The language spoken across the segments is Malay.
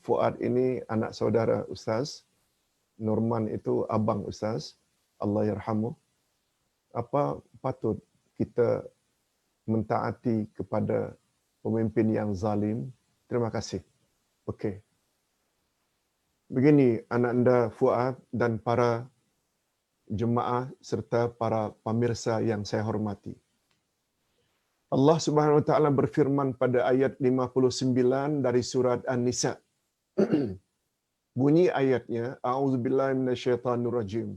Fuad ini anak saudara Ustaz. Norman itu abang Ustaz. Allah yarhamu. Apa patut kita mentaati kepada pemimpin yang zalim? Terima kasih. Okey. Begini anak anda Fuad dan para jemaah serta para pemirsa yang saya hormati. Allah Subhanahu Wa Taala berfirman pada ayat 59 dari surat An-Nisa. Bunyi ayatnya, A'udzubillahi minasyaitonir rajim.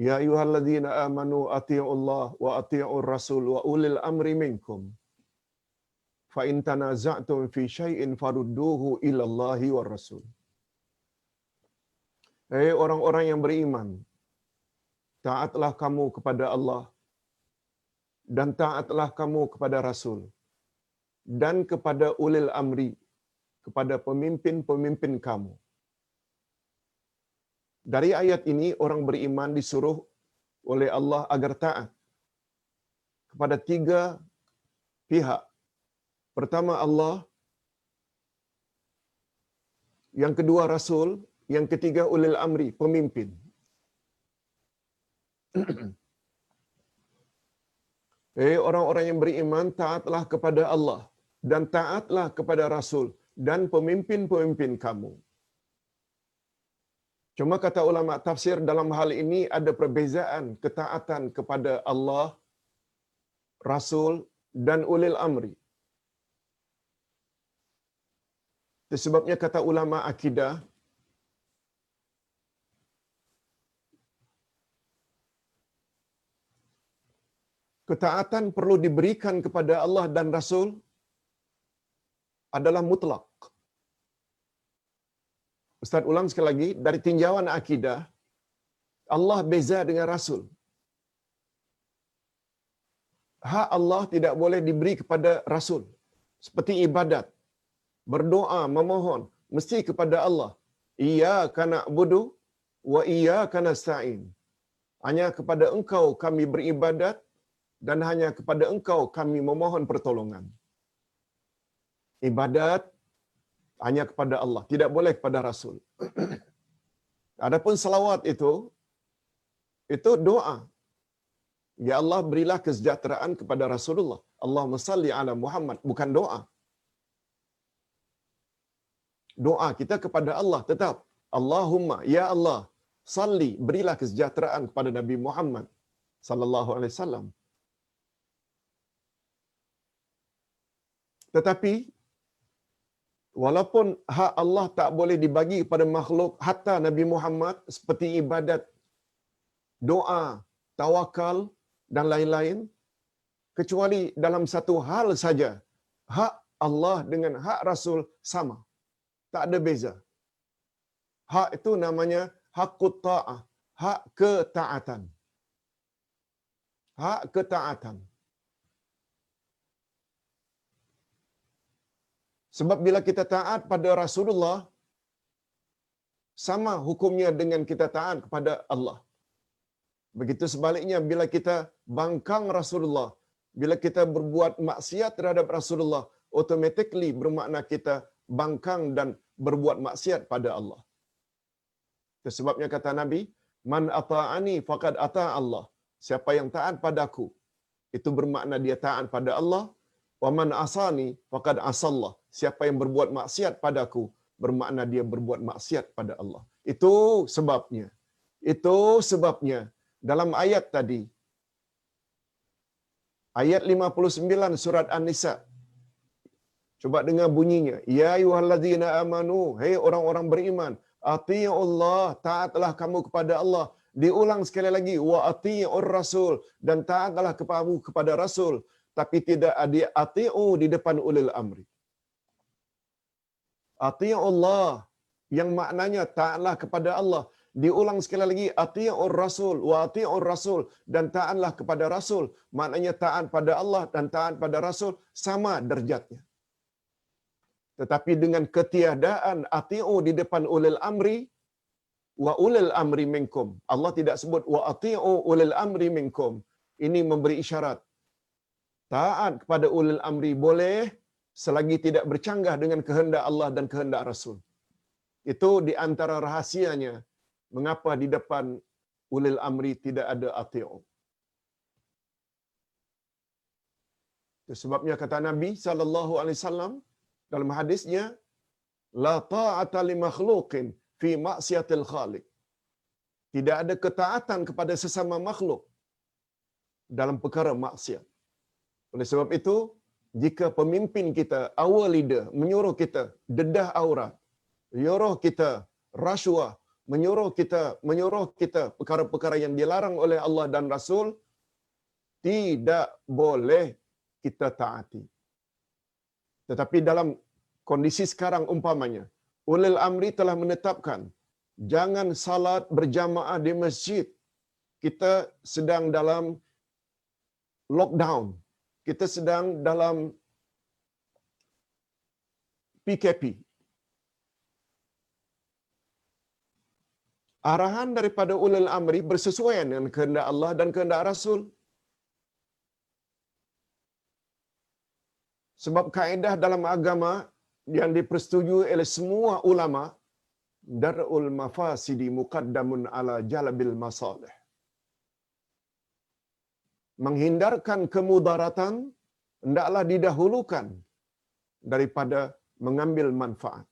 Ya ayyuhalladzina amanu atti'ullah wa atti'ur rasul wa ulil amri minkum. Fa in tanaza'tum fi syai'in farudduhu ila Allahi war rasul. Hai orang-orang yang beriman, taatlah kamu kepada Allah dan taatlah kamu kepada Rasul dan kepada ulil amri, kepada pemimpin-pemimpin kamu. Dari ayat ini orang beriman disuruh oleh Allah agar taat kepada tiga pihak. Pertama Allah, yang kedua Rasul, yang ketiga ulil amri, pemimpin. Orang-orang yang beriman, taatlah kepada Allah dan taatlah kepada Rasul dan pemimpin-pemimpin kamu. Cuma kata ulama tafsir dalam hal ini ada perbezaan ketaatan kepada Allah, Rasul dan ulil amri. Sebabnya kata ulama akidah, ketaatan perlu diberikan kepada Allah dan Rasul adalah mutlak. Ustaz ulang sekali lagi, dari tinjauan akidah, Allah beza dengan Rasul. Hak Allah tidak boleh diberi kepada Rasul. Seperti ibadat, berdoa, memohon, mesti kepada Allah. Iyyaka na'budu wa iyyaka nasta'in. Hanya kepada Engkau kami beribadat dan hanya kepada Engkau kami memohon pertolongan. Ibadat hanya kepada Allah, tidak boleh kepada Rasul. Adapun salawat itu doa. Ya Allah berilah kesejahteraan kepada Rasulullah. Allahumma salli ala Muhammad, bukan doa. Doa kita kepada Allah tetap. Allahumma, ya Allah, salli, berilah kesejahteraan kepada Nabi Muhammad sallallahu alaihi wasallam. Tetapi walaupun hak Allah tak boleh dibagi kepada makhluk, hatta Nabi Muhammad, seperti ibadat, doa, tawakal dan lain-lain, kecuali dalam satu hal saja, hak Allah dengan hak Rasul sama. Tak ada beza. Hak itu namanya haqqut ta'ah, hak ketaatan. Hak ketaatan. Sebab bila kita taat pada Rasulullah, sama hukumnya dengan kita taat kepada Allah. Begitu sebaliknya, bila kita bangkang Rasulullah, bila kita berbuat maksiat terhadap Rasulullah, automatically bermakna kita bangkang dan berbuat maksiat pada Allah. Itu sebabnya kata Nabi, man ata'ani faqad ata' Allah. Siapa yang taat padaku, itu bermakna dia taat pada Allah. Wa man asani faqad asallah. Siapa yang berbuat maksiat padaku, bermakna dia berbuat maksiat pada Allah. Itu sebabnya dalam ayat tadi, ayat 59 surat An-Nisa, coba dengar bunyinya. Ya ayyuhalladzina amanu, hei orang-orang beriman, atti'ullah, taatlah kamu kepada Allah. Diulang sekali lagi, wa atti'ur rasul, dan taatlah kamu kepada Rasul. Tapi tidak ada ati'u di depan ulil amri. Ati'ullah yang maknanya taatlah kepada Allah. Diulang sekali lagi, ati'ur rasul wa ati'ur rasul, dan taatlah kepada Rasul. Maknanya taat pada Allah dan taat pada Rasul sama derajatnya. Tetapi dengan ketiadaan ati'u di depan ulil amri, wa ulil amri minkum. Allah tidak sebut wa ati'u ulil amri minkum. Ini memberi isyarat. Taat kepada ulil amri boleh, selagi tidak bercanggah dengan kehendak Allah dan kehendak Rasul. Itu di antara rahasianya mengapa di depan ulil amri tidak ada ati'u. Itu sebabnya kata Nabi sallallahu alaihi wasallam dalam hadisnya, la ta'ata li makhluqin fi ma'siyatil khaliq. Tidak ada ketaatan kepada sesama makhluk dalam perkara maksiat. Oleh sebab itu, jika pemimpin kita, our leader, menyuruh kita dedah aurat, menyuruh kita rasuah, menyuruh kita perkara-perkara yang dilarang oleh Allah dan Rasul, tidak boleh kita taati. Tetapi dalam kondisi sekarang umpamanya, ulil amri telah menetapkan jangan salat berjamaah di masjid. Kita sedang dalam lockdown. Kita sedang dalam PKP. Arahan daripada ulil amri bersesuaian dengan kehendak Allah dan kehendak Rasul. Sebab kaedah dalam agama yang dipersetujui oleh semua ulama, dar'ul mafasidi muqaddamun ala jalbil masalih. Menghindarkan kemudaratan hendaklah didahulukan daripada mengambil manfaat.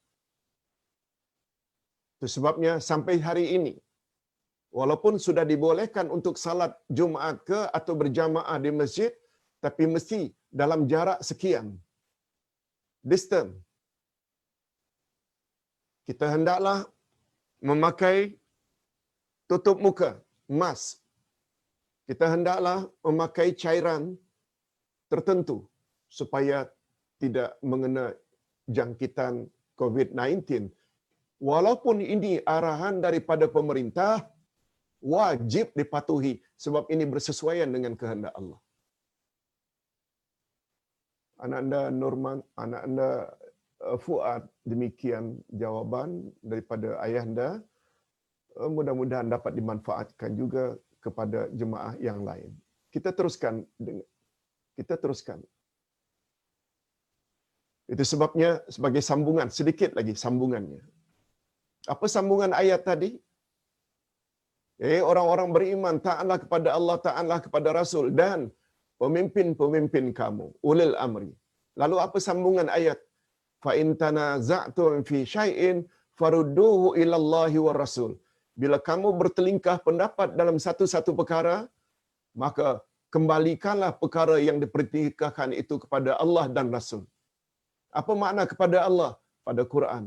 Itu sebabnya sampai hari ini, walaupun sudah dibolehkan untuk salat Jumaat ke atau berjamaah di masjid, tapi mesti dalam jarak sekian. Distance. Kita hendaklah memakai tutup muka, mask. Kita hendaklah memakai cairan tertentu supaya tidak mengena jangkitan COVID-19. Walaupun ini arahan daripada pemerintah, wajib dipatuhi sebab ini bersesuaian dengan kehendak Allah. Anak anda Norman, anak anda Fuad, demikian jawaban daripada ayah anda. Mudah-mudahan dapat dimanfaatkan juga kepada jemaah yang lain. Kita teruskan. Itu sebabnya sebagai sambungan, sedikit lagi sambungannya. Apa sambungan ayat tadi? Orang-orang beriman, taatlah kepada Allah, taatlah kepada Rasul dan pemimpin-pemimpin kamu, ulil amri. Lalu apa sambungan ayat? Fa in tanaza'tum fi syai'in farudduhu ila Allahi war Rasul. Bila kamu bertelingkah pendapat dalam satu-satu perkara, maka kembalikanlah perkara yang dipertikahkan itu kepada Allah dan Rasul. Apa makna kepada Allah? Pada Quran.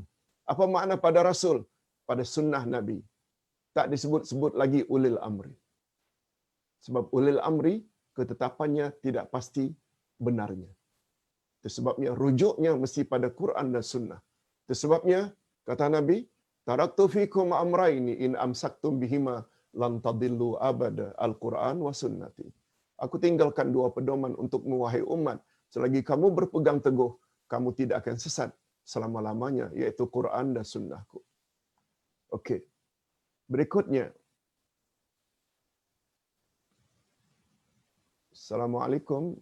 Apa makna pada Rasul? Pada sunnah Nabi. Tak disebut-sebut lagi ulil amri. Sebab ulil amri, ketetapannya tidak pasti benarnya. Itu sebabnya rujuknya mesti pada Quran dan sunnah. Itu sebabnya, kata Nabi, taraktu fikum amraini in amsaktum bihima lan tadillu abada, Al-Quran wa sunnati. Aku tinggalkan dua pedoman untukmu wahai umat, selagi kamu berpegang teguh, kamu tidak akan sesat selama-lamanya, yaitu Quran dan sunnahku. Okey. Berikutnya. Assalamualaikum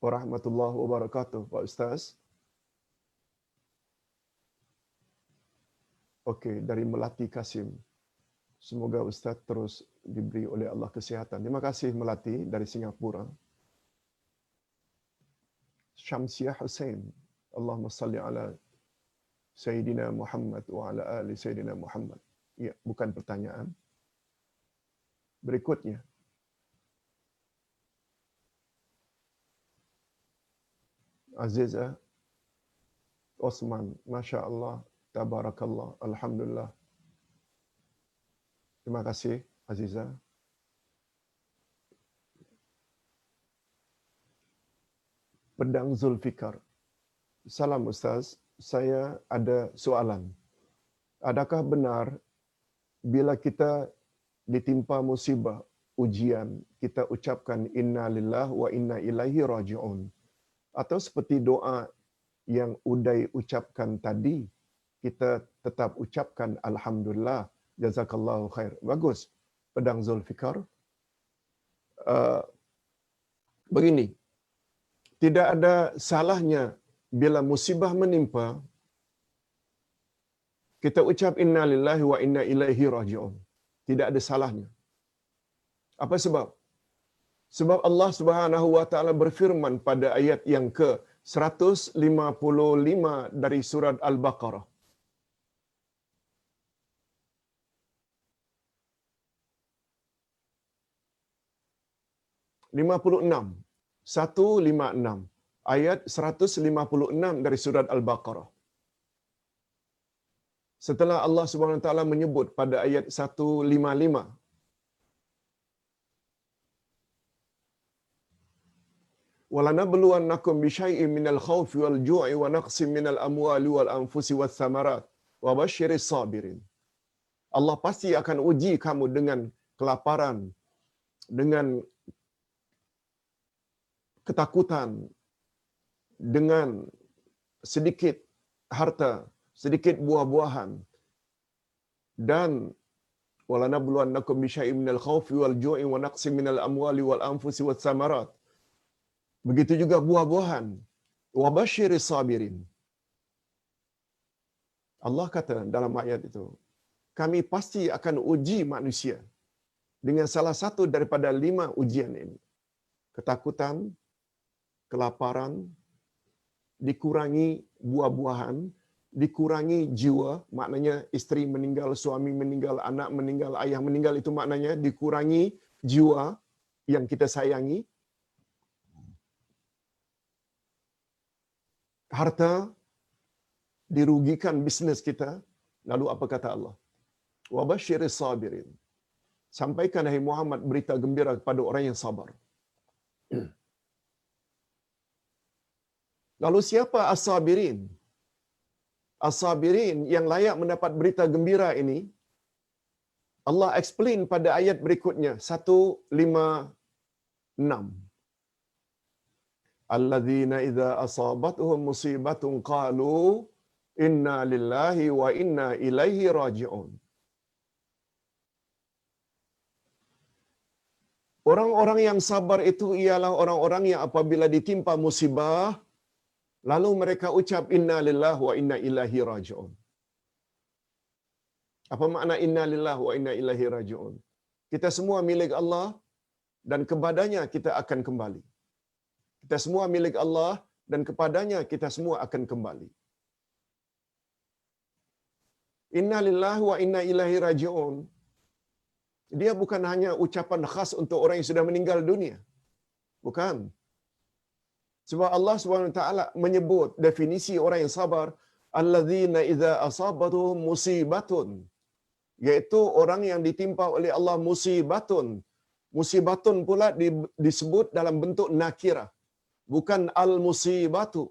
warahmatullahi wabarakatuh, Pak Ustaz. Okey, dari Melati Kasim. Semoga Ustaz terus diberi oleh Allah kesihatan. Terima kasih Melati dari Singapura. Syamsiah Hussein. Allahumma salli ala Sayyidina Muhammad wa ala ali Sayyidina Muhammad. Ya, bukan pertanyaan. Berikutnya. Azizah Osman, Masya Allah, Tabarakallah, Alhamdulillah. Terima kasih, Azizah. Pedang Zulfikar. Salam Ustaz, saya ada soalan. Adakah benar bila kita ditimpa musibah, ujian, kita ucapkan inna lillah wa inna ilaihi raji'un? Atau seperti doa yang Uday ucapkan tadi, kita tetap ucapkan Alhamdulillah, Jazakallahu khair. Bagus, Pedang Zulfikar. Begini, tidak ada salahnya bila musibah menimpa, kita ucap inna lillahi wa inna ilaihi raji'un. Tidak ada salahnya. Apa sebab? Sebab Allah Subhanahu wa taala berfirman pada ayat yang ke-155 dari surat Al-Baqarah. 56. 156. Ayat 156 dari surat Al-Baqarah. Setelah Allah Subhanahu wa taala menyebut pada ayat 155, وَلَنَبْلُوَنَّكُمْ بِشَيْءٍ مِّنَ الْخَوْفِ وَالْجُوعِ وَنَقْصٍ مِّنَ الْأَمْوَالِ وَالْأَنفُسِ وَالثَّمَرَاتِ وَبَشِّرِ الصَّابِرِينَ. Allah pasti akan uji kamu dengan kelaparan, dengan ketakutan, dengan sedikit harta, sedikit buah-buahan, dan وَلَنَبْلُوَنَّكُمْ بِشَيْءٍ مِّنَ الْخَوْفِ وَالْجُوعِ وَنَقْصٍ مِّنَ الْأَمْوَالِ وَالْأَنفُسِ وَالثَّمَرَاتِ. Begitu juga buah-buahan. Wabashiri sabirin. Allah kata dalam ayat itu, kami pasti akan uji manusia dengan salah satu daripada 5 ujian ini. Ketakutan, kelaparan, dikurangi buah-buahan, dikurangi jiwa, maknanya isteri meninggal, suami meninggal, anak meninggal, ayah meninggal, itu maknanya dikurangi jiwa yang kita sayangi. Harta, dirugikan bisnes kita. Lalu apa kata Allah? Wabashiris sabirin. Sampaikan hai Muhammad berita gembira kepada orang yang sabar. Lalu siapa as-sabirin? As-sabirin yang layak mendapat berita gembira ini, Allah explain pada ayat berikutnya, 156. Alladzina idza asabatuhum musibatun qalu inna lillahi wa inna ilaihi raji'un. Orang-orang yang sabar itu ialah orang-orang yang apabila ditimpa musibah, lalu mereka ucap inna lillahi wa inna ilaihi raji'un. Apa makna inna lillahi wa inna ilaihi raji'un? Kita semua milik Allah dan kepadanya kita akan kembali. Kita semua milik Allah dan kepadanya kita semua akan kembali. Inna lillahi wa inna ilaihi raji'un. Dia bukan hanya ucapan khas untuk orang yang sudah meninggal dunia. Bukan. Sebab Allah SWT menyebut definisi orang yang sabar, alladzina idza asabatuhum musibatun, yaitu orang yang ditimpa oleh Allah musibatun. Musibatun pula disebut dalam bentuk nakirah. Bukan al-musibatu,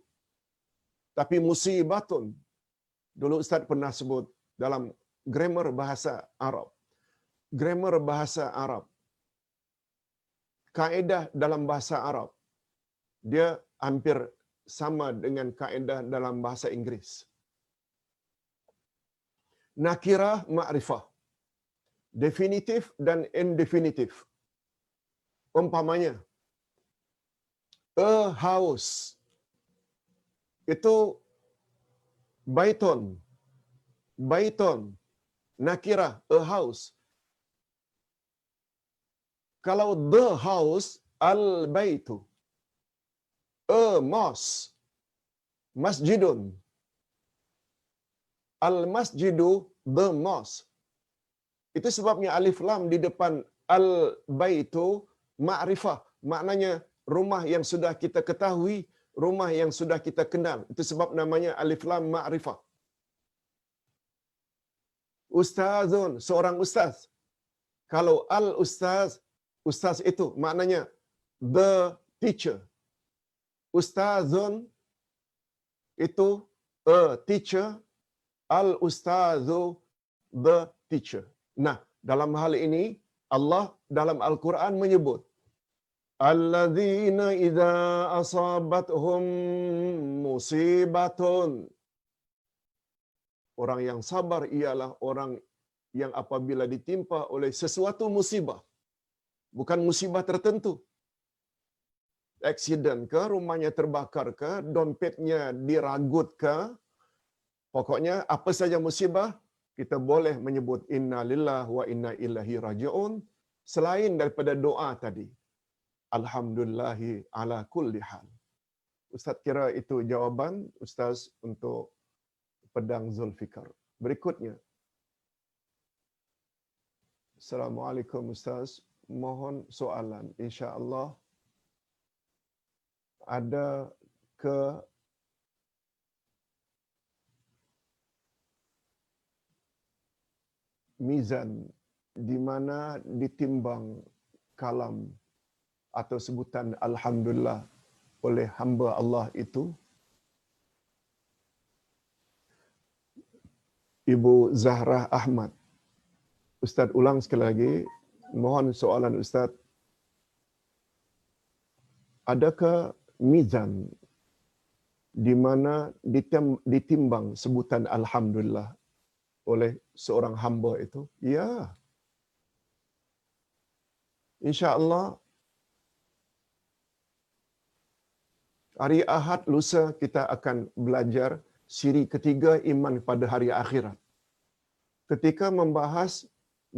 tapi musibatun. Dulu Ustaz pernah sebut dalam grammar bahasa Arab. Grammar bahasa Arab. Kaedah dalam bahasa Arab, dia hampir sama dengan kaedah dalam bahasa Inggeris. Nakirah ma'rifah. Definitif dan indefinitif. Umpamanya, a house. Itu baiton. Baiton. Nakirah, a house. Kalau the house, al-baitu. A mosque. Masjidun. Al-masjidu, the mosque. Itu sebabnya alif lam di depan al-baitu ma'rifah. Maknanya rumah yang sudah kita ketahui, rumah yang sudah kita kenal. Itu sebab namanya alif lam ma'rifah. Ustazun, seorang ustaz. Kalau al-ustaz, ustaz itu maknanya the teacher. Ustazun itu a teacher, al-ustazu the teacher. Nah, dalam hal ini Allah dalam Al-Quran menyebut alladzina idza asabathum musibatun. Orang yang sabar ialah orang yang apabila ditimpa oleh sesuatu musibah, bukan musibah tertentu. aksiden ke, rumahnya terbakar ke, dompetnya diragut ke, pokoknya apa saja musibah, kita boleh menyebut inna lillahi wa inna ilaihi raji'un selain daripada doa tadi. Alhamdulillahi ala kulli hal. Ustaz kira itu jawaban Ustaz untuk pedang Zulfikar. Berikutnya. Assalamualaikum Ustaz. Mohon soalan. InsyaAllah ada ke mizan di mana ditimbang kalam atau sebutan Alhamdulillah oleh hamba Allah itu. Ibu Zahrah Ahmad. Ustaz ulang sekali lagi. Mohon soalan Ustaz. Adakah mizan di mana ditimbang sebutan Alhamdulillah oleh seorang hamba itu? Ya. InsyaAllah hari Ahad lusa kita akan belajar siri ketiga iman pada hari akhirat. Ketika membahas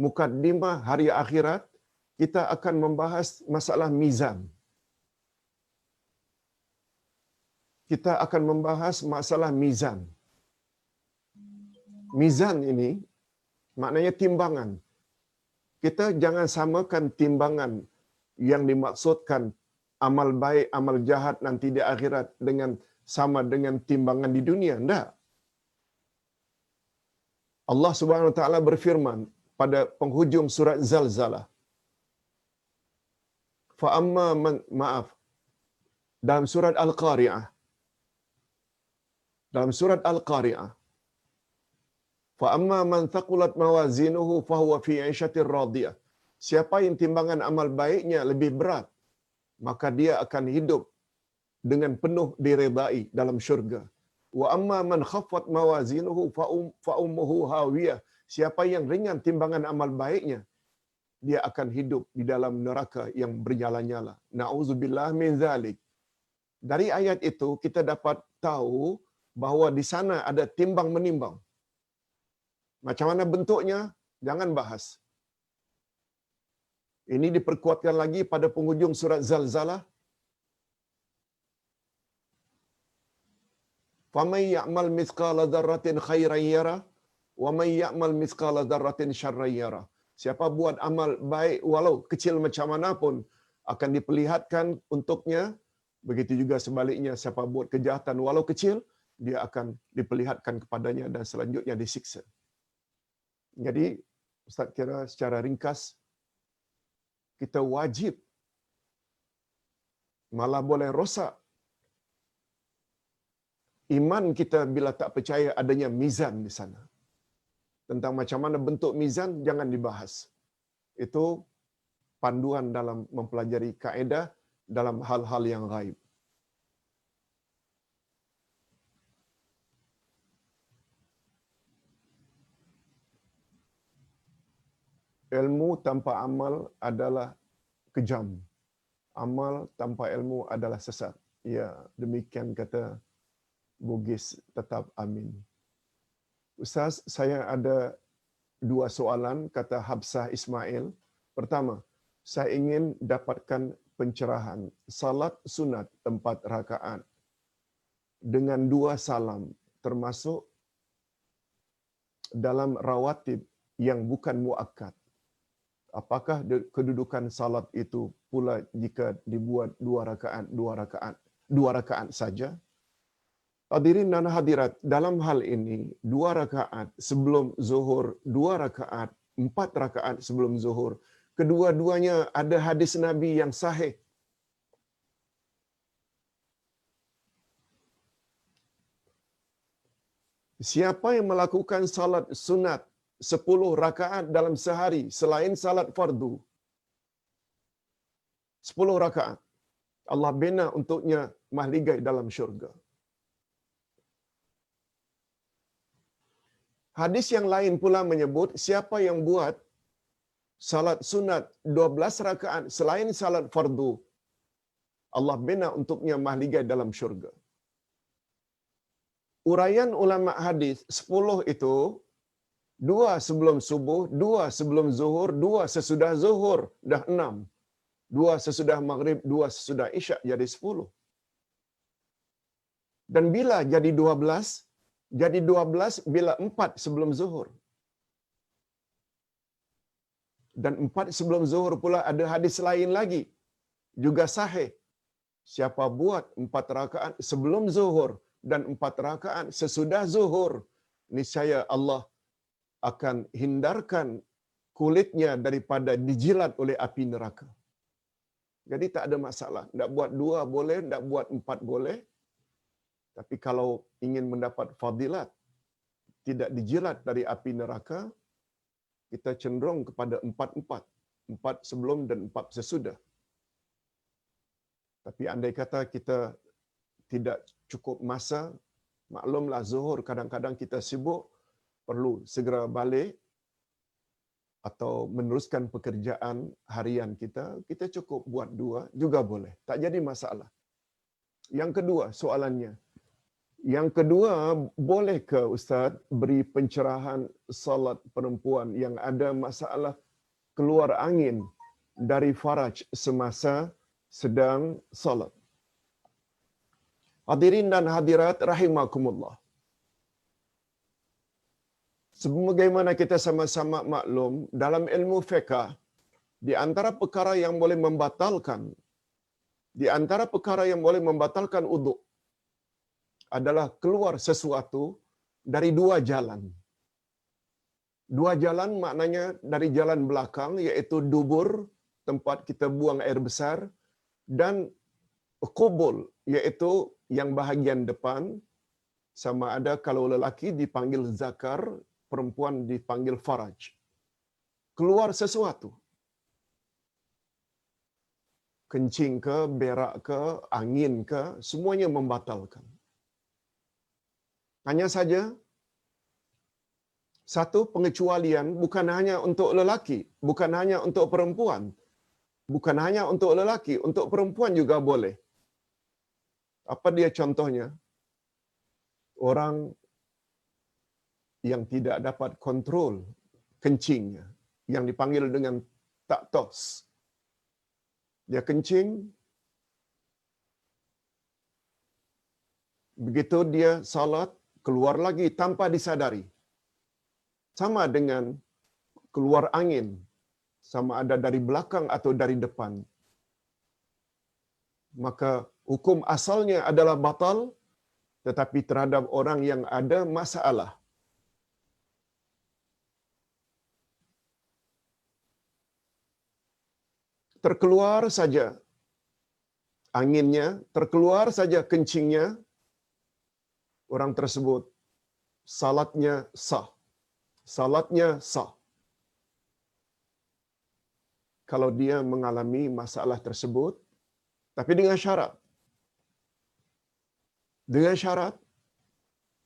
mukaddimah hari akhirat, kita akan membahas masalah mizan. Kita akan membahas masalah mizan. Mizan ini maknanya timbangan. Kita jangan samakan timbangan yang dimaksudkan amal baik, amal jahat nanti di akhirat dengan sama dengan timbangan di dunia. Tidak. Allah Subhanahu Wa Taala berfirman pada penghujung surat Zalzalah. Fa'amma man maaf dalam surat Al-Qari'ah. Dalam surat Al-Qari'ah. Fa'amma man thaqulat mawazinuhu fahuwa fi 'ishatir radiyah. Siapa yang timbangan amal baiknya lebih berat, maka dia akan hidup dengan penuh diredai dalam syurga. Wa amma man khaffat mawazinuhu fa ummuhu hawiyah. Siapa yang ringan timbangan amal baiknya, dia akan hidup di dalam neraka yang bernyala-nyala. Nauzubillah min zalik. Dari ayat itu kita dapat tahu bahawa di sana ada timbang menimbang. Macam mana bentuknya? Jangan bahas. Ini diperkuatkan lagi pada penghujung surat Zalzalah. Faman ya'mal mithqala dzarratin khairan yara wa man ya'mal mithqala dzarratin syarran yara. Siapa buat amal baik walau kecil macam mana pun akan diperlihatkan untuknya. Begitu juga sebaliknya, siapa buat kejahatan walau kecil, dia akan diperlihatkan kepadanya dan selanjutnya disiksa. Jadi Ustaz kira secara ringkas, kita wajib, malah boleh rosak iman kita bila tak percaya adanya mizan di sana. Tentang macam mana bentuk mizan, jangan dibahas. Itu panduan dalam mempelajari kaedah dalam hal-hal yang gaib. Ilmu tanpa amal adalah kejam. Amal tanpa ilmu adalah sesat. Ya, demikian kata Bugis tetap amin. Ustaz, saya ada dua soalan, kata Habsah Ismail. Pertama, saya ingin dapatkan pencerahan. Salat sunat 4 rakaat dengan 2 salam, termasuk dalam rawatib yang bukan muakkad. Apakah kedudukan salat itu pula jika dibuat 2 rakaat saja? Hadirin dan hadirat, dalam hal ini 2 rakaat sebelum zuhur, 2 rakaat, 4 rakaat sebelum zuhur, kedua-duanya ada hadis Nabi yang sahih. Siapa yang melakukan salat sunat 10 rakaat dalam sehari selain salat fardu, 10 rakaat, Allah bina untuknya mahligai dalam syurga. Hadis yang lain pula menyebut siapa yang buat salat sunat 12 rakaat selain salat fardu, Allah bina untuknya mahligai dalam syurga. Uraian ulama hadis 10 itu 2 sebelum subuh, 2 sebelum zuhur, 2 sesudah zuhur, dah 6. 2 sesudah maghrib, 2 sesudah isyak, jadi 10. Dan bila jadi 12? Jadi 12 bila 4 sebelum zuhur. Dan 4 sebelum zuhur pula ada hadis lain lagi, juga sahih. Siapa buat 4 rakaat sebelum zuhur dan 4 rakaat sesudah zuhur, niscaya Allah akan hindarkan kulitnya daripada dijilat oleh api neraka. Jadi tak ada masalah. Nak buat 2 boleh, nak buat 4 boleh. Tapi kalau ingin mendapat fadilat, tidak dijilat dari api neraka, kita cenderung kepada 4-4. 4 sebelum dan 4 sesudah. Tapi andai kata kita tidak cukup masa, maklumlah zuhur kadang-kadang kita sibuk, perlu segera balik atau meneruskan pekerjaan harian kita, kita cukup buat 2 juga boleh. Tak jadi masalah. Yang kedua soalannya, yang kedua, boleh ke Ustaz beri pencerahan salat perempuan yang ada masalah keluar angin dari faraj semasa sedang salat? Hadirin dan hadirat rahimakumullah. Sebagaimana kita sama-sama maklum, dalam ilmu fiqh, di antara perkara yang boleh membatalkan uduk adalah keluar sesuatu dari 2 jalan. 2 jalan maknanya dari jalan belakang, iaitu dubur, tempat kita buang air besar, dan qubul, iaitu yang bahagian depan, sama ada kalau lelaki dipanggil zakar, perempuan dipanggil faraj. Keluar sesuatu. Kencing ke, berak ke, angin ke, semuanya membatalkan. Hanya saja, satu pengecualian bukan hanya untuk lelaki, bukan hanya untuk perempuan. Bukan hanya untuk lelaki, untuk perempuan juga boleh. Apa dia contohnya? Orang yang tidak dapat kontrol kencingnya, yang dipanggil dengan taktos. Dia kencing, begitu dia salat, keluar lagi tanpa disadari. Sama dengan keluar angin, sama ada dari belakang atau dari depan. Maka hukum asalnya adalah batal, tetapi terhadap orang yang ada masalah. Terkeluar saja anginnya, terkeluar saja kencingnya, orang tersebut salatnya sah. Salatnya sah. Kalau dia mengalami masalah tersebut, tapi dengan syarat. Dengan syarat,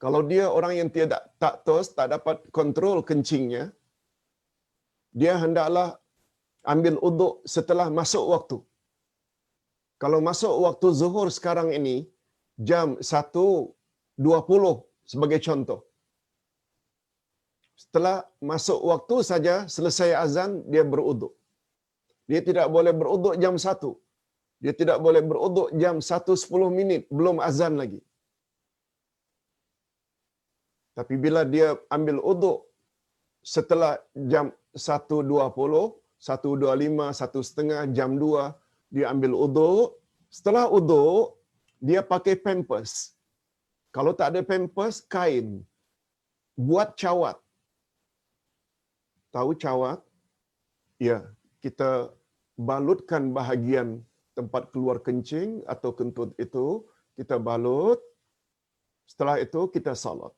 kalau dia orang yang tidak taktos, tak dapat kontrol kencingnya, dia hendaklah ambil uduk setelah masuk waktu. Kalau masuk waktu zuhur sekarang ini, jam 1.20 sebagai contoh. Setelah masuk waktu saja, selesai azan, dia beruduk. Dia tidak boleh beruduk jam 1. Dia tidak boleh beruduk jam 1:10, belum azan lagi. Tapi bila dia ambil uduk setelah jam 1.20, 1.25, 1:30, jam 2, dia ambil uduk. Setelah uduk, dia pakai pampers. Kalau tak ada pampers, kain. Buat cawat. Tahu cawat? Ya, kita balutkan bahagian tempat keluar kencing atau kentut itu, kita balut. Setelah itu kita salat.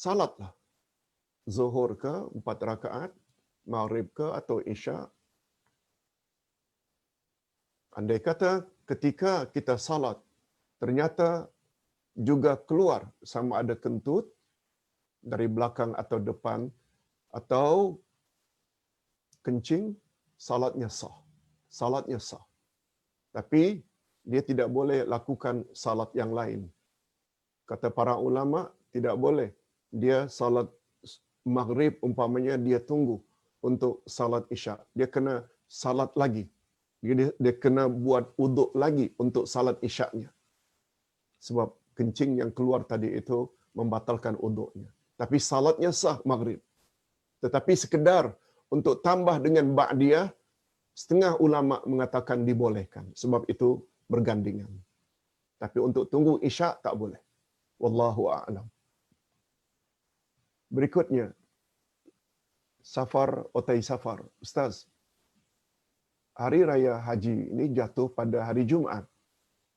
Salatlah. Zuhur ke 4 rakaat, maghrib ke atau isyak. Andai kata ketika kita salat, ternyata juga keluar sama ada kentut dari belakang atau depan atau kencing, salatnya sah. Salatnya sah. Tapi dia tidak boleh lakukan salat yang lain. Kata para ulama, tidak boleh dia salat maghrib umpamanya dia tunggu untuk salat isyak. Dia kena salat lagi. Dia kena buat uduk lagi untuk salat isyaknya. Sebab kencing yang keluar tadi itu membatalkan uduknya. Tapi salatnya sah maghrib. Tetapi sekedar untuk tambah dengan ba'diyah, setengah ulama mengatakan dibolehkan. Sebab itu bergandingan. Tapi untuk tunggu isyak tak boleh. Wallahu a'lam. Berikutnya, safar otai safar. Ustaz, hari raya haji ini jatuh pada hari Jumaat.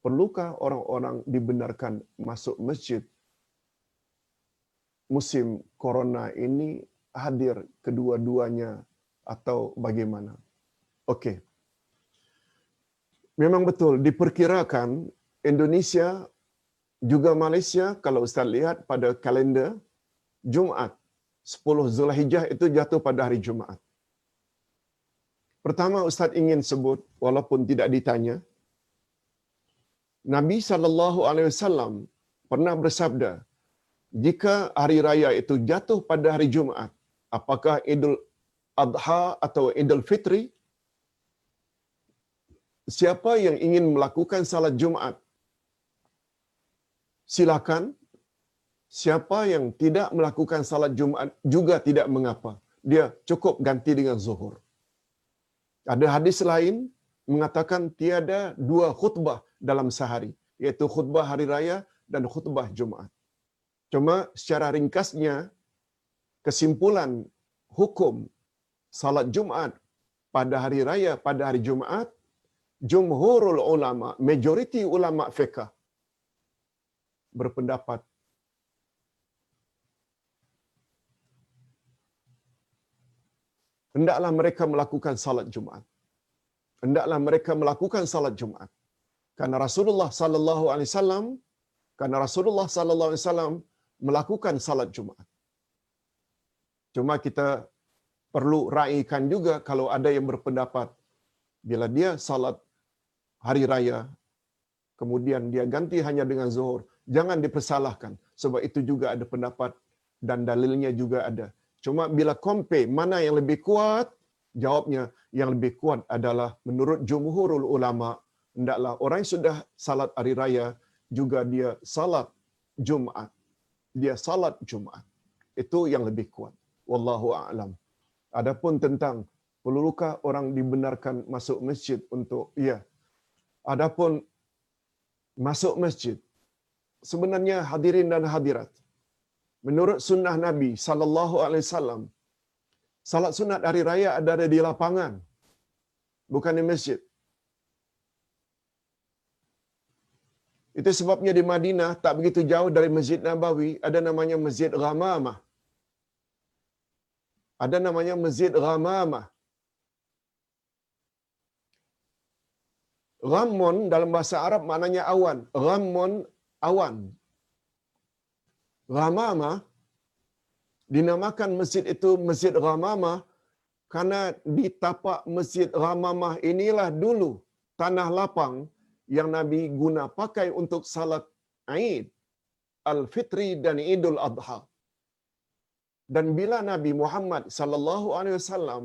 Perlukah orang-orang dibenarkan masuk masjid musim corona ini hadir kedua-duanya atau bagaimana? Okey. Memang betul diperkirakan Indonesia juga Malaysia kalau Ustaz lihat pada kalender Jumaat 10 Zulhijjah itu jatuh pada hari Jumaat. Pertama Ustaz ingin sebut walaupun tidak ditanya, Nabi SAW pernah bersabda, jika hari raya itu jatuh pada hari Jumaat, apakah Idul Adha atau Idul Fitri, siapa yang ingin melakukan salat Jumaat, silakan. Siapa yang tidak melakukan salat Jumaat juga tidak mengapa. Dia cukup ganti dengan zuhur. Ada hadis lain mengatakan tiada dua khutbah dalam sehari, iaitu khutbah hari raya dan khutbah Jumaat. Cuma secara ringkasnya, kesimpulan hukum salat Jumaat pada hari raya, pada hari Jumaat, jumhurul ulama, majoriti ulama fiqh berpendapat hendaklah mereka melakukan salat Jumaat. Hendaklah mereka melakukan salat Jumaat. Karena Rasulullah sallallahu alaihi wasallam melakukan salat Jumaat. Cuma kita perlu raikan juga kalau ada yang berpendapat bila dia salat hari raya kemudian dia ganti hanya dengan zuhur, jangan dipersalahkan sebab itu juga ada pendapat dan dalilnya juga ada. Cuma bila compare mana yang lebih kuat, jawabnya yang lebih kuat adalah menurut jumhurul ulama, hendaklah orang yang sudah salat hari raya juga dia salat Jumaat. Dia salat Jumaat. Itu yang lebih kuat. Wallahu a'lam. Adapun tentang perlukah orang dibenarkan masuk masjid untuk adapun masuk masjid, sebenarnya hadirin dan hadirat, menurut sunnah Nabi sallallahu alaihi wasallam, salat sunat hari raya ada di lapangan, bukan di masjid. Itu sebabnya di Madinah tak begitu jauh dari Masjid Nabawi ada namanya Masjid Ghamamah. Ada namanya Masjid Ghamamah. Ghammun dalam bahasa Arab maknanya awan. Ghammun awan. Ghamamah dinamakan masjid itu Masjid Ghamamah karena di tapak Masjid Ghamamah inilah dulu tanah lapang yang Nabi guna pakai untuk salat Aid Al-Fitri dan Idul Adha. Dan bila Nabi Muhammad sallallahu alaihi wasallam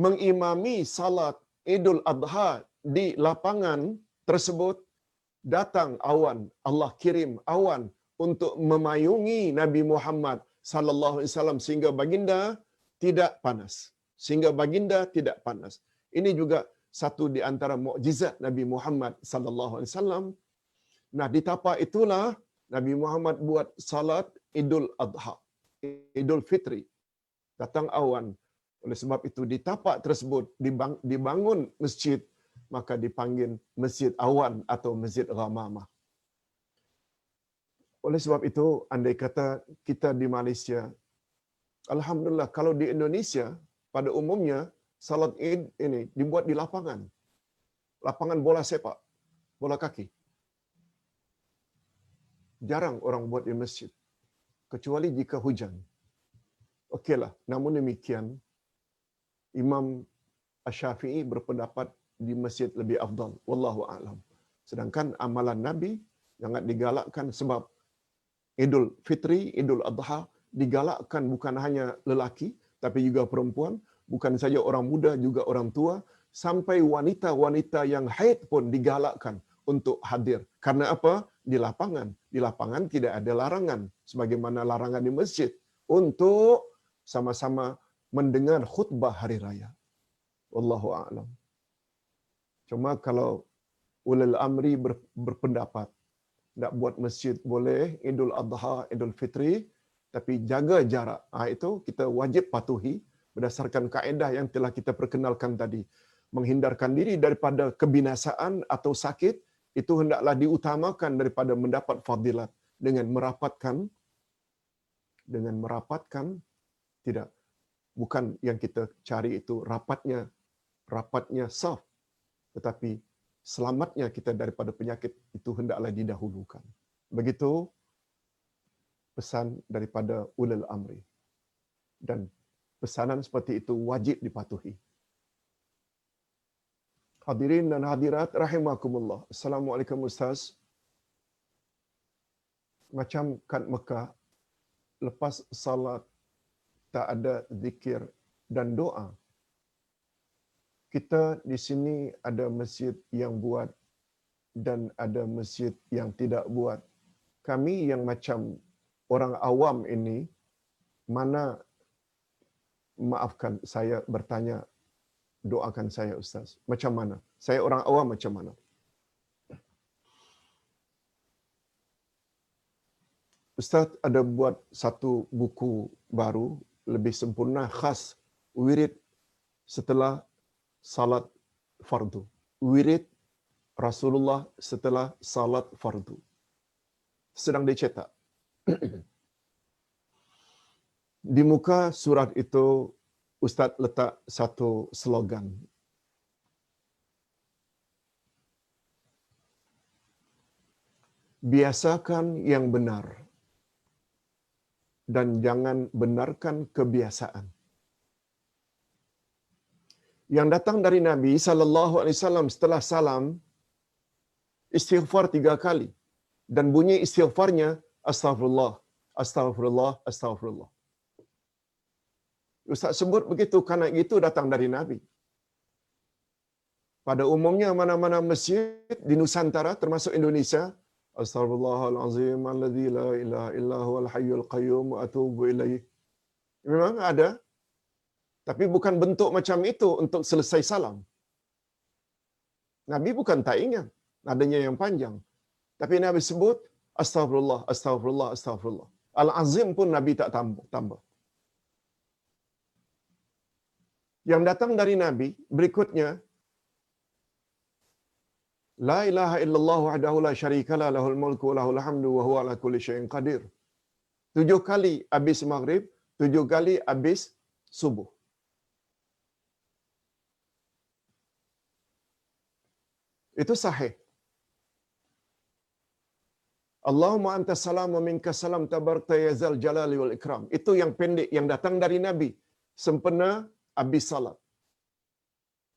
mengimami salat Idul Adha di lapangan tersebut, datang awan, Allah kirim awan untuk memayungi Nabi Muhammad sallallahu alaihi wasallam sehingga baginda tidak panas. Sehingga baginda tidak panas. Ini juga satu di antara mukjizat Nabi Muhammad sallallahu alaihi wasallam. Nah, di tapak itulah Nabi Muhammad buat salat Idul Adha, Idul Fitri. Datang awan. Oleh sebab itu di tapak tersebut dibangun masjid, maka dipanggil Masjid Awan atau Masjid Ghamamah. Oleh sebab itu, andai kata kita di Malaysia, alhamdulillah, kalau di Indonesia pada umumnya salat Id ini dibuat di lapangan. Lapangan bola sepak, bola kaki. Jarang orang buat di masjid, kecuali jika hujan. Okeylah, namun demikian Imam Asy-Syafi'i berpendapat di masjid lebih afdal. Wallahu a'lam. Sedangkan amalan Nabi sangat digalakkan sebab Idul Fitri, Idul Adha digalakkan bukan hanya lelaki tapi juga perempuan, bukan saja orang muda juga orang tua, sampai wanita-wanita yang haid pun digalakkan untuk hadir. Karena apa? Di lapangan. Di lapangan tidak ada larangan sebagaimana larangan di masjid untuk sama-sama mendengar khutbah hari raya. Wallahu a'lam. Cuma kalau ulil amri berpendapat nak buat masjid boleh, Idul Adha, Idul Fitri, tapi jaga jarak. Itu kita wajib patuhi berdasarkan kaedah yang telah kita perkenalkan tadi. Menghindarkan diri daripada kebinasaan atau sakit, itu hendaklah diutamakan daripada mendapat fadilat dengan merapatkan tidak, bukan yang kita cari itu rapatnya saf, tetapi selamatnya kita daripada penyakit itu hendaklah didahulukan. Begitu pesan daripada ulil amri. Dan pesanan seperti itu wajib dipatuhi. Hadirin dan hadirat rahimakumullah. Assalamualaikum Ustaz. Macam kat Mekah, lepas salat tak ada zikir dan doa. Kita di sini ada masjid yang buat dan ada masjid yang tidak buat. Kami yang macam orang awam ini, mana, maafkan saya bertanya, doakan saya Ustaz. Macam mana? Saya orang awam macam mana? Ustaz ada buat satu buku baru, lebih sempurna, khas wirid setelah salat fardu. Wirid Rasulullah setelah salat fardu. Sedang dicetak. Di muka surat itu Ustaz letak satu slogan. Biasakan yang benar dan jangan benarkan kebiasaan. Yang datang dari Nabi sallallahu alaihi wasallam setelah salam istighfar 3 kali dan bunyi istighfarnya astagfirullah, astagfirullah, astagfirullah. Ustaz sebut begitu kerana itu datang dari Nabi. Pada umumnya mana-mana masjid di Nusantara termasuk Indonesia, astagfirullahalazim alladzi la ilaha illa huwal hayyul qayyum wa atubu ilaih. Memang ada, tapi bukan bentuk macam itu untuk selesai salam. Nabi bukan tak ingat adanya yang panjang. Tapi Nabi sebut astagfirullah, astagfirullah, astagfirullah. Al-azim pun Nabi tak tambah. Yang datang dari Nabi berikutnya, la ilaha illallah wahdahu la syarika la lahul mulku wa lahul hamdu wa huwa ala kulli syai'in qadir. 7 kali habis maghrib, 7 kali habis subuh. Itu sahih. Allahumma anta salam wa minka salam tabarakta ya zal jalali wal ikram. Itu yang pendek yang datang dari Nabi. Sempena habis salat.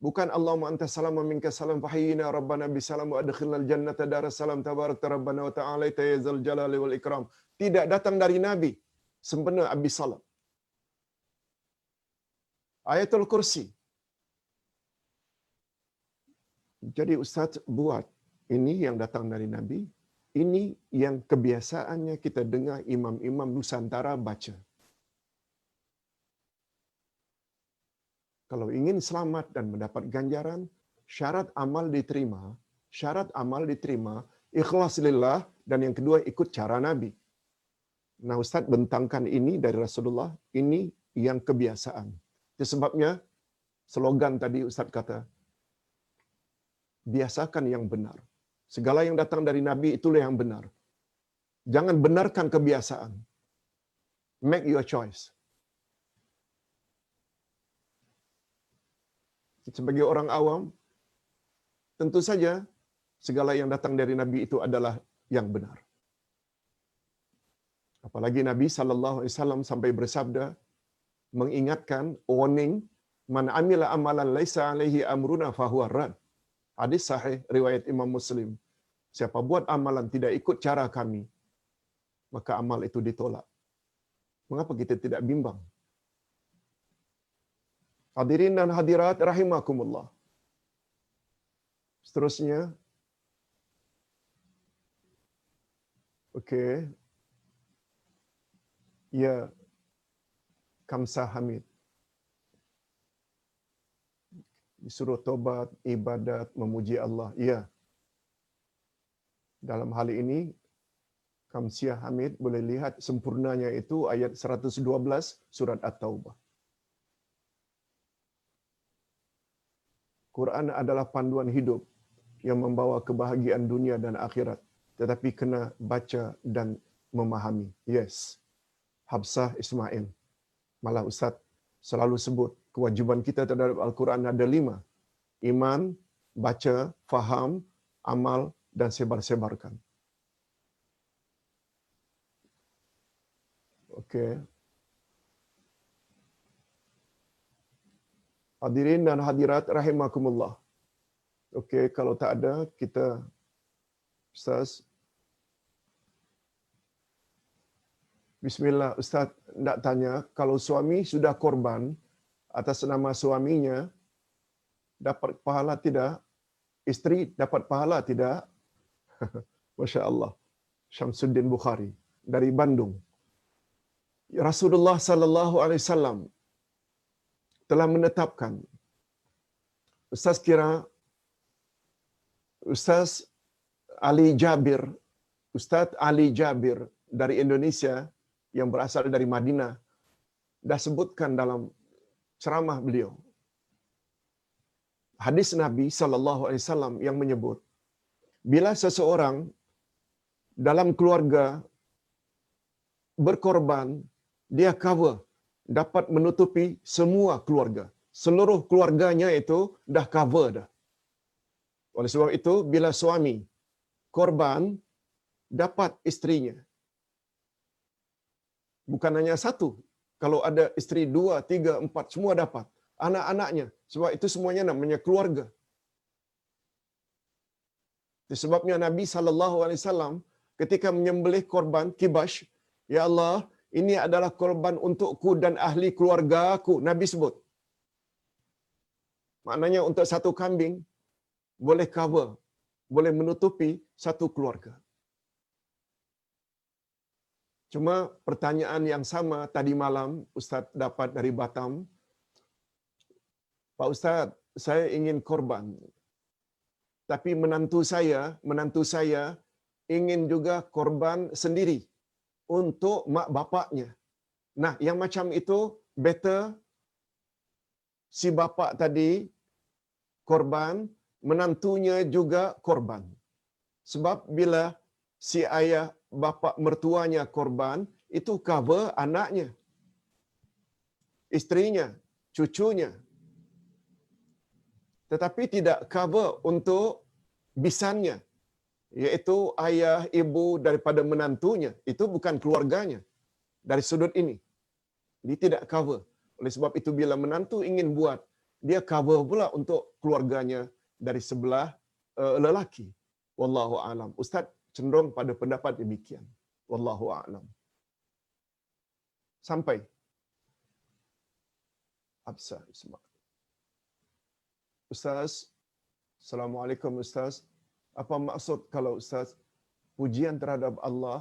Bukan Allahumma anta salam wa minka salam fahayyina rabbana bisalam wa adkhilnal jannata darassalam tabarakta rabbana wa ta'ala ya zal jalali wal ikram. Tidak datang dari Nabi sempena habis salat. Ayatul Kursi. Jadi Ustaz buat ini yang datang dari Nabi, ini yang kebiasaannya kita dengar imam-imam Nusantara baca. Kalau ingin selamat dan mendapat ganjaran, syarat amal diterima, ikhlas lillah, dan yang kedua ikut cara Nabi. Nah Ustaz bentangkan ini dari Rasulullah, ini yang kebiasaan. Itu sebabnya slogan tadi Ustaz kata, biasakan yang benar. Segala yang datang dari Nabi itulah yang benar. Jangan benarkan kebiasaan. Make your choice. Sebagai orang awam, tentu saja segala yang datang dari Nabi itu adalah yang benar. Apalagi Nabi sallallahu alaihi wasallam sampai bersabda mengingatkan, warning, man amila amalan laisa alaihi amruna fahuwa rad. Hadis sahih riwayat Imam Muslim. Siapa buat amalan tidak ikut cara kami, maka amal itu ditolak. Mengapa kita tidak bimbang? Hadirin dan hadirat rahimakumullah. Seterusnya, okey. Ya, Kamsah Hamid. Disuruh tobat, ibadat, memuji Allah. Ya. Dalam hal ini, Kamsiah Hamid boleh lihat sempurnanya itu ayat 112 surat At-Taubah. Quran adalah panduan hidup yang membawa kebahagiaan dunia dan akhirat. Tetapi kena baca dan memahami. Yes. Habsah Ismail. Malah Ustaz selalu sebut kewajiban kita terhadap Al-Quran ada 5. Iman, baca, faham, amal, dan sebar-sebarkan. Okey. Hadirin dan hadirat rahimakumullah. Okey, kalau tak ada, kita Ustaz. Bismillah, Ustaz nak tanya, kalau suami sudah korban atas nama suaminya, dapat pahala tidak? Isteri dapat pahala tidak? Masya Allah. Syamsuddin Bukhari dari Bandung. Rasulullah sallallahu alaihi wasallam telah menetapkan. Ustaz kira Ustaz Ali Jabir dari Indonesia yang berasal dari Madinah dah sebutkan dalam ceramah beliau. Hadis Nabi sallallahu alaihi wasallam yang menyebut bila seseorang dalam keluarga berkorban, dia cover, dapat menutupi semua keluarga. Seluruh keluarganya itu dah cover dah. Oleh sebab itu, bila suami korban, dapat isterinya. Bukan hanya satu. Kalau ada isteri 2, 3, 4, semua dapat. Anak-anaknya. Sebab itu semuanya namanya keluarga. Sebabnya Nabi SAW ketika menyembelih korban kibash, ya Allah, ini adalah korban untukku dan ahli keluargaku. Nabi sebut. Maknanya untuk satu kambing, boleh cover, boleh menutupi satu keluarga. Cuma pertanyaan yang sama tadi malam Ustaz dapat dari Batam. Pak Ustaz, saya ingin korban. Tapi menantu saya ingin juga korban sendiri untuk mak bapaknya. Nah, yang macam itu better si bapa tadi korban, menantunya juga korban. Sebab bila si ayah bapa mertuanya korban, itu cover anaknya, isterinya, cucunya. Tetapi tidak cover untuk bisannya, iaitu ayah, ibu daripada menantunya. Itu bukan keluarganya dari sudut ini. Dia tidak cover. Oleh sebab itu bila menantu ingin buat, dia cover pula untuk keluarganya dari sebelah lelaki. Wallahu a'lam. Ustaz cenderung pada pendapat demikian. Wallahu a'lam. Sampai Absa Isma. Ustaz, Assalamualaikum Ustaz. Apa maksud kalau Ustaz pujian terhadap Allah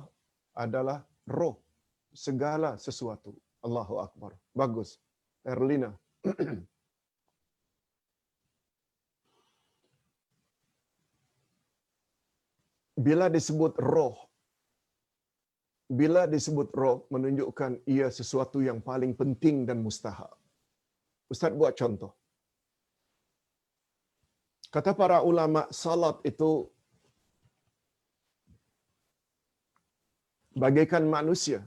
adalah roh segala sesuatu? Allahu Akbar. Bagus. Erlina. Bila disebut roh menunjukkan ia sesuatu yang paling penting dan mustahak. Ustaz buat contoh. Kata para ulama, salat itu bagaikan manusia.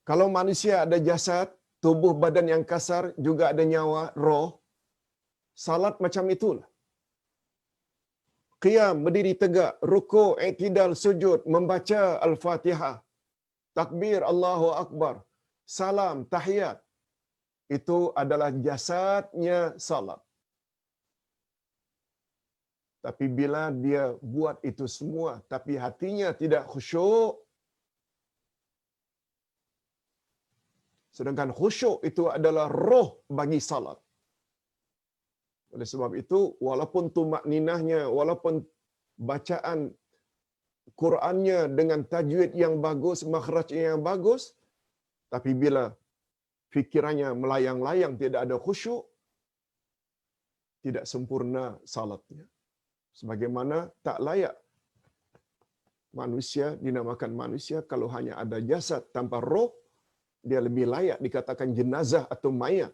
Kalau manusia ada jasad, tubuh badan yang kasar, juga ada nyawa, roh, salat macam itulah. Qiyam, berdiri tegak, ruku', i'tidal, sujud, membaca Al-Fatihah, takbir, Allahu Akbar, salam, tahiyat. Itu adalah jasadnya salat. Tapi bila dia buat itu semua, tapi hatinya tidak khusyuk, sedangkan khusyuk itu adalah roh bagi salat. Oleh sebab itu, walaupun tumakninahnya, walaupun bacaan Qurannya dengan tajwid yang bagus, makhrajnya yang bagus, tapi bila fikirannya melayang-layang, tidak ada khusyuk, tidak sempurna salatnya. Sebagaimana tak layak manusia dinamakan manusia kalau hanya ada jasad tanpa roh, dia lebih layak dikatakan jenazah atau mayat.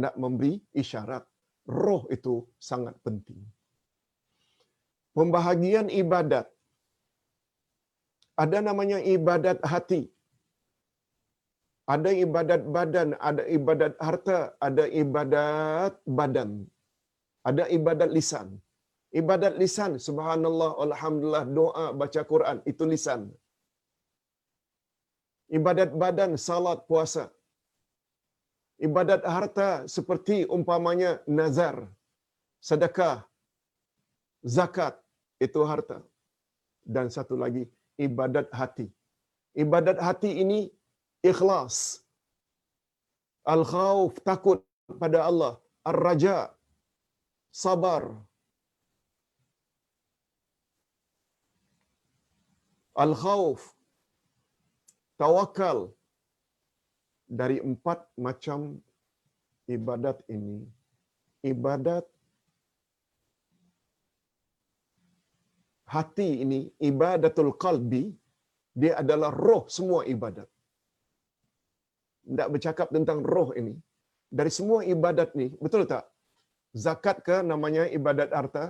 Nak memberi isyarat. Roh itu sangat penting. Pembahagian ibadat. Ada namanya ibadat hati. Ada ibadat badan, ada ibadat harta, ada ibadat badan. Ada ibadat lisan. Ibadat lisan, subhanallah, alhamdulillah, doa, baca Quran, itu lisan. Ibadat badan, salat, puasa. Ibadat harta seperti umpamanya nazar, sedekah, zakat, itu harta. Dan satu lagi, ibadat hati. Ibadat hati ini ikhlas. Al-khawf, takut pada Allah. Ar-raja, sabar. Al-khawf, tawakal. Dari 4 macam ibadat ini, ibadat hati ini, ibadatul qalbi, dia adalah roh semua ibadat. Tidak bercakap tentang roh ini. Dari semua ibadat ni, betul tak? Zakat ke namanya ibadat harta?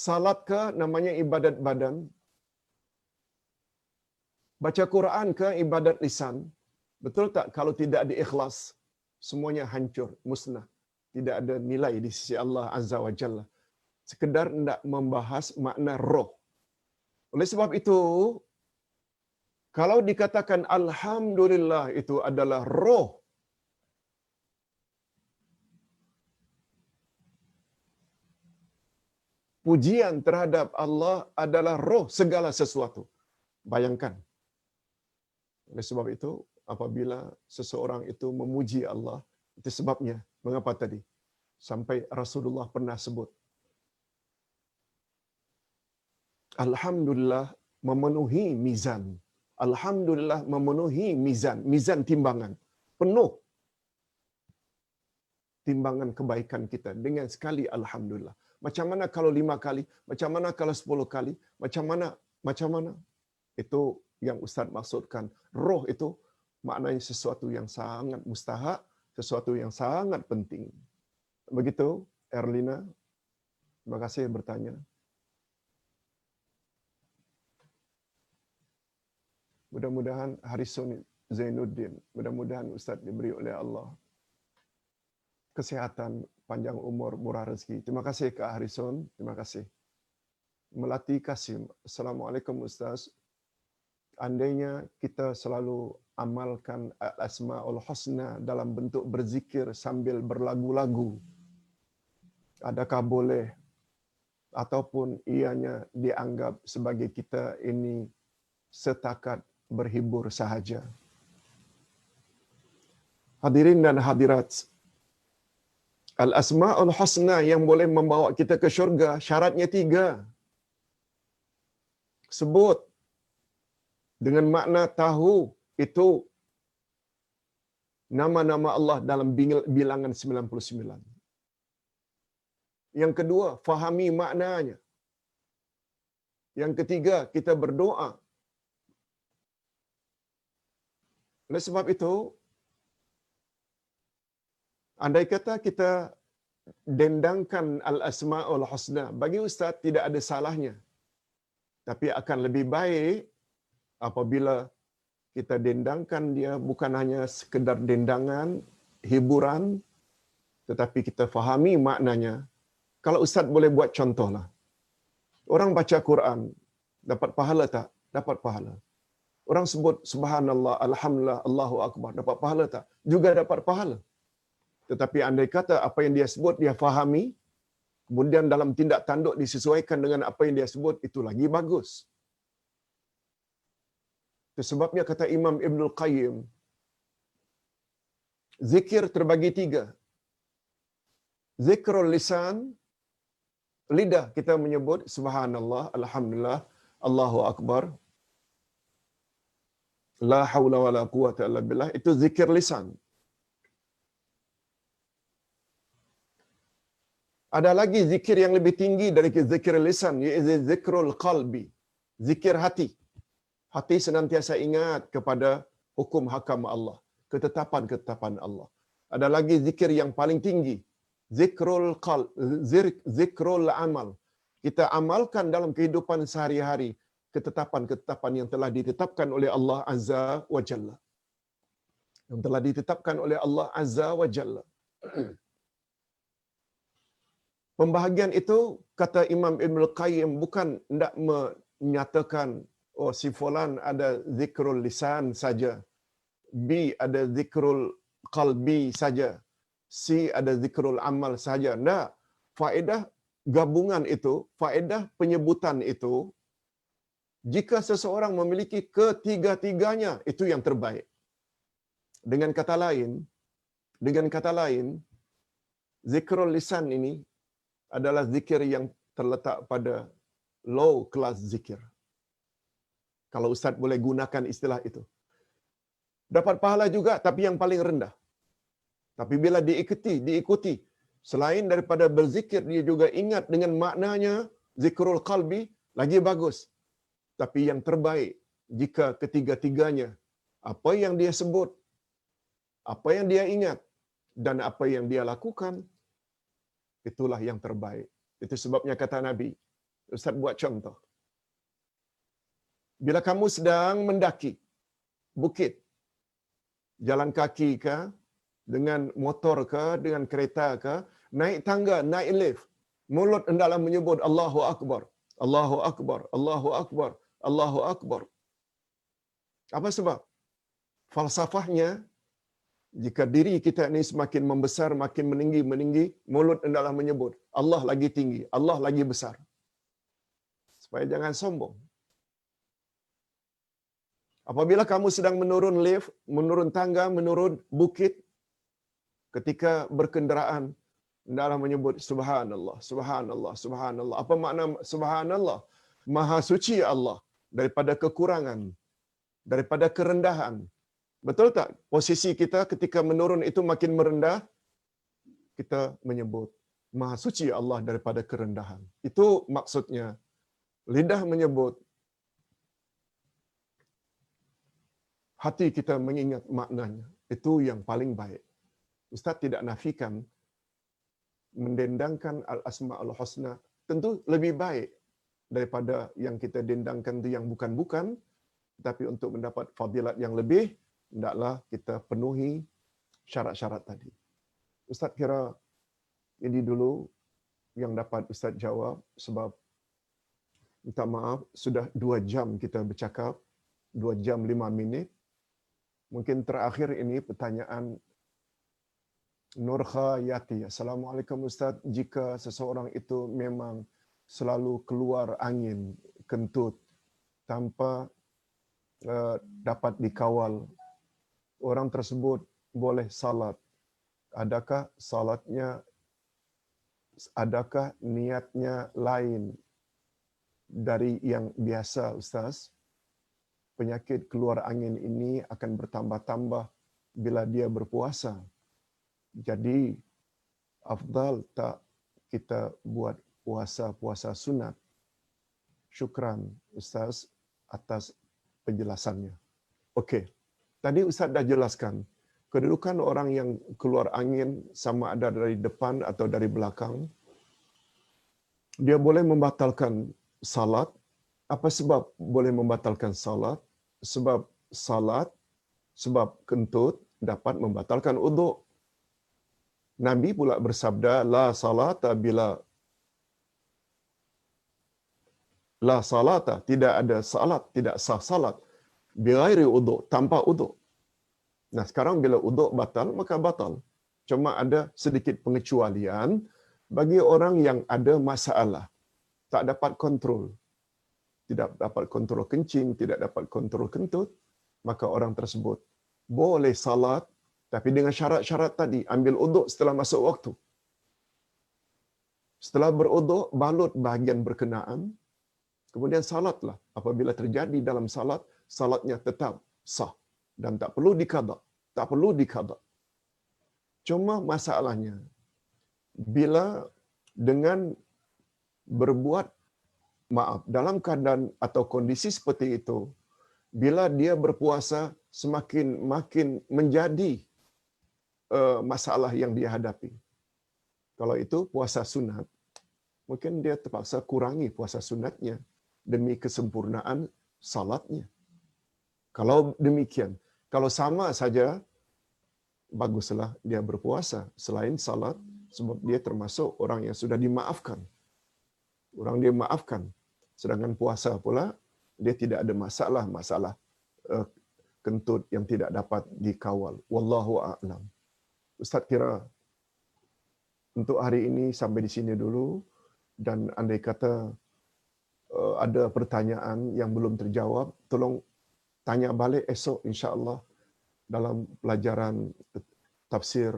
Salat ke namanya ibadat badan? Baca Quran ke ibadat lisan? Betul tak kalau tidak ada ikhlas, semuanya hancur, musnah. Tidak ada nilai di sisi Allah Azza wa Jalla. Sekedar tidak membahas makna roh. Oleh sebab itu, kalau dikatakan alhamdulillah itu adalah roh, pujian terhadap Allah adalah roh segala sesuatu. Bayangkan. Oleh sebab itu, apabila seseorang itu memuji Allah, itu sebabnya. Mengapa tadi? Sampai Rasulullah pernah sebut. Alhamdulillah memenuhi mizan. Alhamdulillah memenuhi mizan. Mizan timbangan. Penuh timbangan kebaikan kita dengan sekali alhamdulillah. Macam mana kalau 5 kali? Macam mana kalau 10 kali? Macam mana? Itu yang Ustaz maksudkan. Roh itu maknanya sesuatu yang sangat mustahak, sesuatu yang sangat penting. Begitu, Erlina. Terima kasih bertanya. Mudah-mudahan Harisun Zainuddin, mudah-mudahan Ustaz diberi oleh Allah kesihatan, panjang umur, murah rezeki. Terima kasih Kak Harisun, terima kasih. Melati Kasim, Assalamualaikum Ustaz. Andainya kita selalu amalkan Asmaul Husna dalam bentuk berzikir sambil berlagu-lagu, adakah boleh ataupun ianya dianggap sebagai kita ini setakat berhibur sahaja? Hadirin dan hadirat, Al-Asma'ul Husna yang boleh membawa kita ke syurga, syaratnya 3. Sebut dengan makna tahu itu nama-nama Allah dalam bilangan 99. Yang kedua, fahami maknanya. Yang ketiga, kita berdoa. Oleh sebab itu, andai kata kita dendangkan Al-Asma'ul Husna, bagi Ustaz tidak ada salahnya. Tapi akan lebih baik apabila kita dendangkan dia bukan hanya sekedar dendangan, hiburan, tetapi kita fahami maknanya. Kalau Ustaz boleh buat contohlah. Orang baca Quran, dapat pahala tak? Dapat pahala. Orang sebut subhanallah, alhamdulillah, Allahu akbar, dapat pahala tak? Juga dapat pahala. Tetapi andai kata apa yang dia sebut dia fahami, kemudian dalam tindak tanduk disesuaikan dengan apa yang dia sebut, itu lagi bagus. Itu sebabnya kata Imam Ibnul Qayyim, zikir terbagi 3. Zikrul lisan, lidah kita menyebut subhanallah, alhamdulillah, Allahu akbar, la haula wala quwata illa billah, itu zikir lisan. Ada lagi zikir yang lebih tinggi dari zikir lisan, iaitu zikrul qalbi, zikir hati. Hati senantiasa ingat kepada hukum hakam Allah, ketetapan-ketetapan Allah. Ada lagi zikir yang paling tinggi, zikrul qalb, zikrul amal. Kita amalkan dalam kehidupan sehari-hari ketetapan-ketetapan yang telah ditetapkan oleh Allah Azza wa Jalla. Yang telah ditetapkan oleh Allah Azza wa Jalla. Pembahagian itu, kata Imam Ibnul Qayyim, bukan hendak menyatakan, oh si fulan ada zikrul lisan saja, B ada zikrul qalbi saja, C ada zikrul amal saja. Tidak. Faedah gabungan itu, faedah penyebutan itu, jika seseorang memiliki ketiga-tiganya, itu yang terbaik. Dengan kata lain, zikrul lisan ini adalah zikir yang terletak pada low class zikir. Kalau Ustaz boleh gunakan istilah itu. Dapat pahala juga, tapi yang paling rendah. Tapi bila diikuti, selain daripada berzikir, dia juga ingat dengan maknanya, zikrul qalbi, lagi bagus. Tapi yang terbaik, jika ketiga-tiganya, apa yang dia sebut, apa yang dia ingat, dan apa yang dia lakukan, itulah yang terbaik. Itu sebabnya kata Nabi, Ustaz buat contoh. Bila kamu sedang mendaki bukit, jalan kaki ke, dengan motor ke, dengan kereta ke, naik tangga, naik lift, mulut hendaklah menyebut Allahu Akbar, Allahu Akbar, Allahu Akbar, Allahu Akbar. Apa sebab? Falsafahnya, jika diri kita ini semakin membesar, makin meninggi, mulut hendaklah menyebut Allah lagi tinggi, Allah lagi besar. Supaya jangan sombong. Apabila kamu sedang menurun lift, menurun tangga, menurun bukit, ketika berkenderaan, hendaklah menyebut Subhanallah, Subhanallah, Subhanallah. Apa makna Subhanallah? Maha suci Allah daripada kekurangan, daripada kerendahan. Betul tak? Posisi kita ketika menurun itu makin merendah, kita menyebut Maha suci Allah daripada kerendahan. Itu maksudnya. Lidah menyebut, hati kita mengingat maknanya. Itu yang paling baik. Ustaz tidak nafikan mendendangkan al-asma'ul husna tentu lebih baik daripada yang kita dendangkan itu yang bukan-bukan, tapi untuk mendapat fadilat yang lebih, hendaklah kita penuhi syarat-syarat tadi. Ustaz kira ini dulu yang dapat Ustaz jawab, sebab minta maaf sudah 2 jam kita bercakap, 2 jam 5 minit. Mungkin terakhir ini pertanyaan Nurha Yati. Assalamualaikum Ustaz, jika seseorang itu memang selalu keluar angin kentut tanpa dapat dikawal, orang tersebut boleh salat. Adakah niatnya lain dari yang biasa Ustaz? Penyakit keluar angin ini akan bertambah-tambah bila dia berpuasa. Jadi afdal tak kita buat puasa-puasa sunat? Syukran Ustaz atas penjelasannya. Okey. Tadi Ustaz dah jelaskan kedudukan orang yang keluar angin sama ada dari depan atau dari belakang. Dia boleh membatalkan salat. Apa sebab boleh membatalkan salat? Sebab kentut dapat membatalkan uduk. Nabi pula bersabda, la salata, tidak ada salat, tidak sah salat bighairi uduk, tanpa uduk. Nah, sekarang bila uduk batal, maka batal. Cuma ada sedikit pengecualian bagi orang yang ada masalah, tak dapat kontrol, tidak dapat kontrol kencing, tidak dapat kontrol kentut, maka orang tersebut boleh salat, tapi dengan syarat-syarat tadi, ambil uduk setelah masuk waktu. Setelah beruduk, balut bahagian berkenaan, kemudian salatlah. Apabila terjadi dalam salat, salatnya tetap sah dan tak perlu diqada. Tak perlu diqada. Cuma masalahnya, bila dengan berbuat maaf dalam keadaan atau kondisi seperti itu, bila dia berpuasa semakin makin menjadi masalah yang dia hadapi. Kalau itu puasa sunat, mungkin dia terpaksa kurangi puasa sunatnya demi kesempurnaan salatnya. Kalau demikian, kalau sama saja, baguslah dia berpuasa selain salat, sebab dia termasuk orang yang sudah dimaafkan. Orang dia maafkan. Sedangkan puasa pula, dia tidak ada masalah kentut yang tidak dapat dikawal. Wallahu a'lam. Ustaz kira untuk hari ini sampai di sini dulu, dan andai kata ada pertanyaan yang belum terjawab, tolong tanya balik esok insya-Allah dalam pelajaran tafsir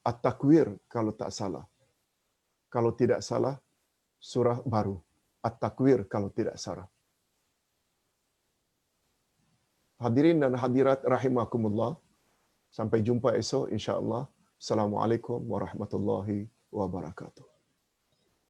At-Takwir kalau tak salah. Kalau tidak salah, surah baru. At-Takwir kalau tidak salah. Hadirin dan hadirat rahimakumullah. Sampai jumpa esok insya-Allah. Assalamualaikum warahmatullahi wabarakatuh.